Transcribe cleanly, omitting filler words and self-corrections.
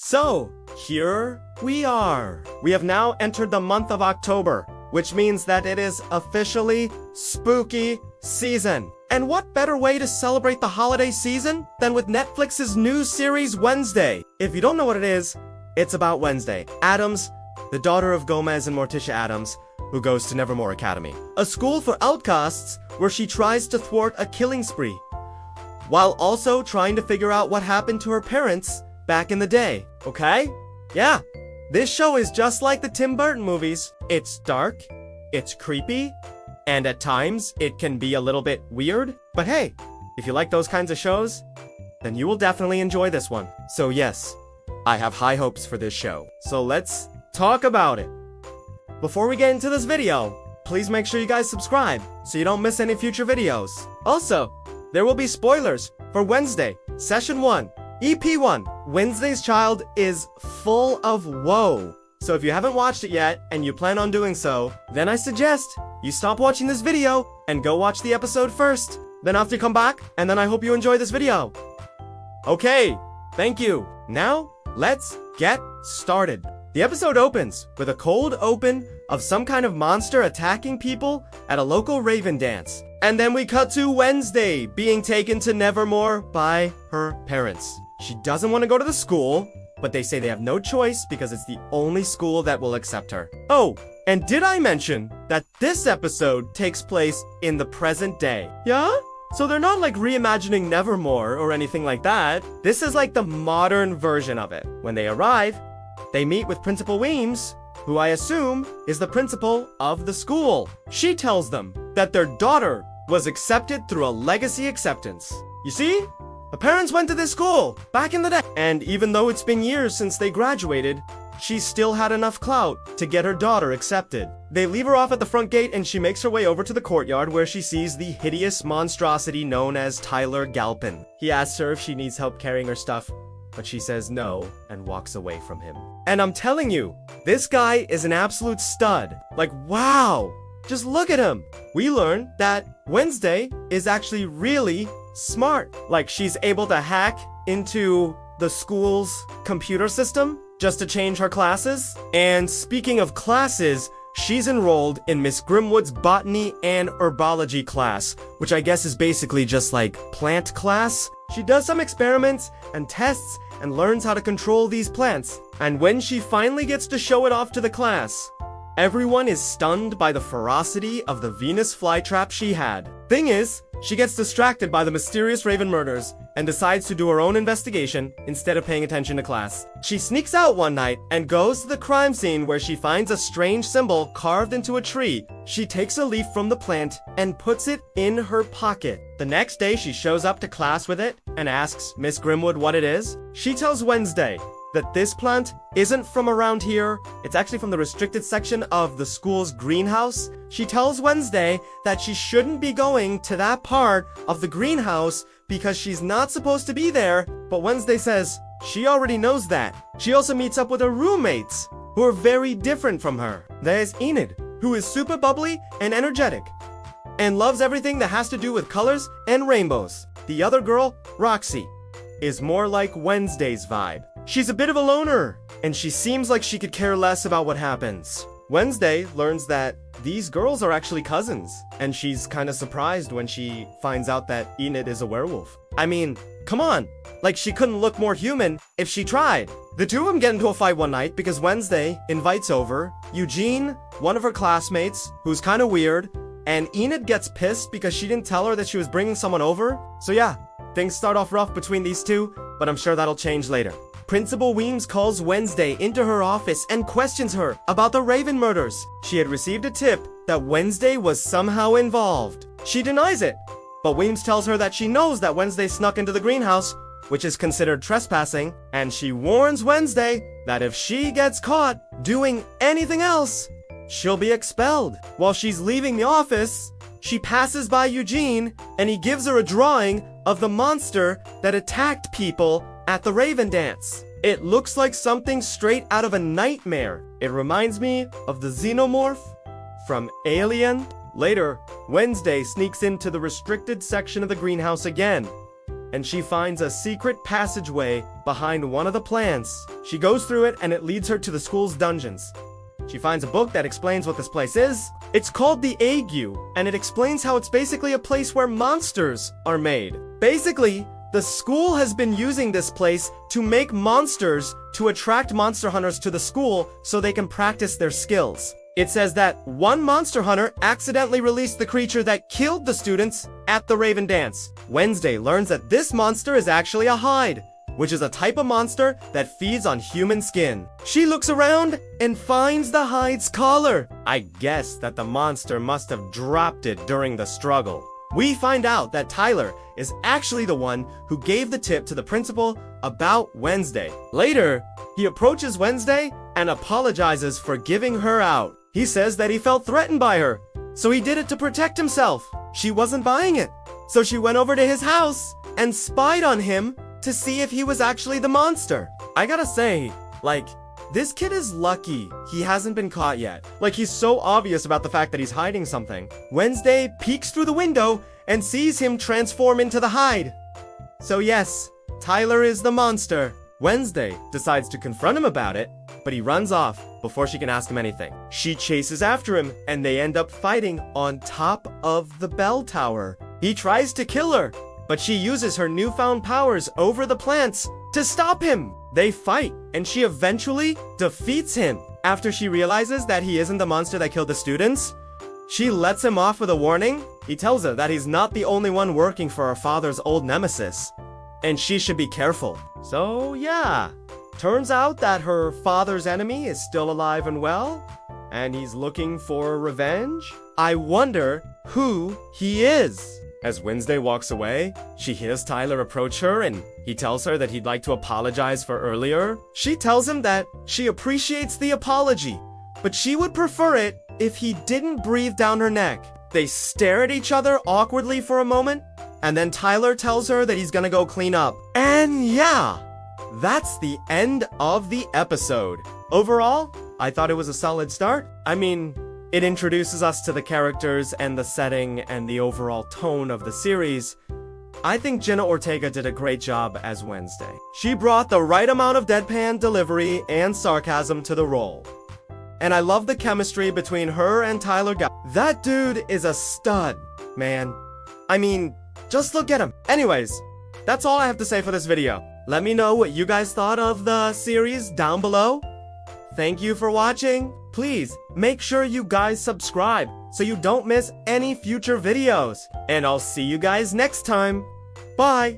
So, here we are. We have now entered the month of October, which means that it is officially spooky season. And what better way to celebrate the holiday season than with Netflix's new series Wednesday? If you don't know what it is, it's about Wednesday, Addams, the daughter of Gomez and Morticia Addams, who goes to Nevermore Academy, a school for outcasts where she tries to thwart a killing spree, while also trying to figure out what happened to her parents back in the day, okay? Yeah, this show is just like the Tim Burton movies. It's dark, it's creepy, and at times it can be a little bit weird. But hey, if you like those kinds of shows, then you will definitely enjoy this one. So yes, I have high hopes for this show. So let's talk about it. Before we get into this video, please make sure you guys subscribe so you don't miss any future videos. Also, there will be spoilers for Wednesday, Session 1, Ep1. Wednesday's child is full of woe. So if you haven't watched it yet and you plan on doing so, then I suggest you stop watching this video and go watch the episode first. Then after you come back, and then I hope you enjoy this video. Okay, thank you. Now, let's get started. The episode opens with a cold open of some kind of monster attacking people at a local raven dance. And then we cut to Wednesday being taken to Nevermore by her parents. She doesn't want to go to the school, but they say they have no choice because it's the only school that will accept her. Oh, and did I mention that this episode takes place in the present day? Yeah? So they're not like reimagining Nevermore or anything like that. This is like the modern version of it. When they arrive, they meet with Principal Weems, who I assume is the principal of the school. She tells them that their daughter was accepted through a legacy acceptance. You see? The parents went to this school back in the day. And even though it's been years since they graduated, she still had enough clout to get her daughter accepted. They leave her off at the front gate and she makes her way over to the courtyard where she sees the hideous monstrosity known as Tyler Galpin. He asks her if she needs help carrying her stuff, but she says no and walks away from him. And I'm telling you, this guy is an absolute stud. Like, wow, just look at him. We learn that Wednesday is actually really smart. Like, she's able to hack into the school's computer system just to change her classes. And speaking of classes, she's enrolled in Miss Grimwood's botany and herbology class, which I guess is basically just like plant class. She does some experiments and tests and learns how to control these plants. And when she finally gets to show it off to the class, everyone is stunned by the ferocity of the Venus flytrap she had. Thing is, she gets distracted by the mysterious Raven murders and decides to do her own investigation instead of paying attention to class. She sneaks out one night and goes to the crime scene where she finds a strange symbol carved into a tree. She takes a leaf from the plant and puts it in her pocket. The next day, she shows up to class with it and asks Miss Grimwood what it is. She tells Wednesday that this plant isn't from around here. It's actually from the restricted section of the school's greenhouse. She tells Wednesday that she shouldn't be going to that part of the greenhouse because she's not supposed to be there, but Wednesday says she already knows that. She also meets up with her roommates, who are very different from her. There's Enid, who is super bubbly and energetic, and loves everything that has to do with colors and rainbows. The other girl, Roxy, is more like Wednesday's vibe. She's a bit of a loner, and she seems like she could care less about what happens. Wednesday learns that these girls are actually cousins, and she's kind of surprised when she finds out that Enid is a werewolf. I mean, come on, like she couldn't look more human if she tried. The two of them get into a fight one night because Wednesday invites over Eugene, one of her classmates, who's kind of weird, and Enid gets pissed because she didn't tell her that she was bringing someone over. So yeah, things start off rough between these two, but I'm sure that'll change later. Principal Weems calls Wednesday into her office and questions her about the Raven murders. She had received a tip that Wednesday was somehow involved. She denies it, but Weems tells her that she knows that Wednesday snuck into the greenhouse, which is considered trespassing, and she warns Wednesday that if she gets caught doing anything else, she'll be expelled. While she's leaving the office, she passes by Eugene, and he gives her a drawing of the monster that attacked people at the Raven dance. It looks like something straight out of a nightmare. It reminds me of the xenomorph from Alien. Later, Wednesday sneaks into the restricted section of the greenhouse again, and she finds a secret passageway behind one of the plants. She goes through it and it leads her to the school's dungeons. She finds a book that explains what this place is. It's called the Ague, and it explains how it's basically a place where monsters are made. Basically, the school has been using this place to make monsters to attract monster hunters to the school so they can practice their skills. It says that one monster hunter accidentally released the creature that killed the students at the Raven Dance. Wednesday learns that this monster is actually a hide, which is a type of monster that feeds on human skin. She looks around and finds the hide's collar. I guess that the monster must have dropped it during the struggle. We find out that Tyler is actually the one who gave the tip to the principal about Wednesday. Later, he approaches Wednesday and apologizes for giving her out. He says that he felt threatened by her, so he did it to protect himself. She wasn't buying it, so she went over to his house and spied on him to see if he was actually the monster. I gotta say, this kid is lucky he hasn't been caught yet. He's so obvious about the fact that he's hiding something. Wednesday peeks through the window and sees him transform into the hide. So yes, Tyler is the monster. Wednesday decides to confront him about it, but he runs off before she can ask him anything. She chases after him, and they end up fighting on top of the bell tower. He tries to kill her, but she uses her newfound powers over the plants to stop him. They fight, and she eventually defeats him. After she realizes that he isn't the monster that killed the students, she lets him off with a warning. He tells her that he's not the only one working for her father's old nemesis, and she should be careful. So yeah, turns out that her father's enemy is still alive and well, and he's looking for revenge. I wonder who he is. As Wednesday walks away, she hears Tyler approach her and he tells her that he'd like to apologize for earlier. She tells him that she appreciates the apology, but she would prefer it if he didn't breathe down her neck. They stare at each other awkwardly for a moment, and then Tyler tells her that he's gonna go clean up. And yeah, that's the end of the episode. Overall, I thought it was a solid start. I mean, it introduces us to the characters and the setting and the overall tone of the series. I think Jenna Ortega did a great job as Wednesday. She brought the right amount of deadpan delivery and sarcasm to the role. And I love the chemistry between her and Tyler. That dude is a stud, man. I mean, just look at him. Anyways, that's all I have to say for this video. Let me know what you guys thought of the series down below. Thank you for watching. Please make sure you guys subscribe so you don't miss any future videos. And I'll see you guys next time. Bye.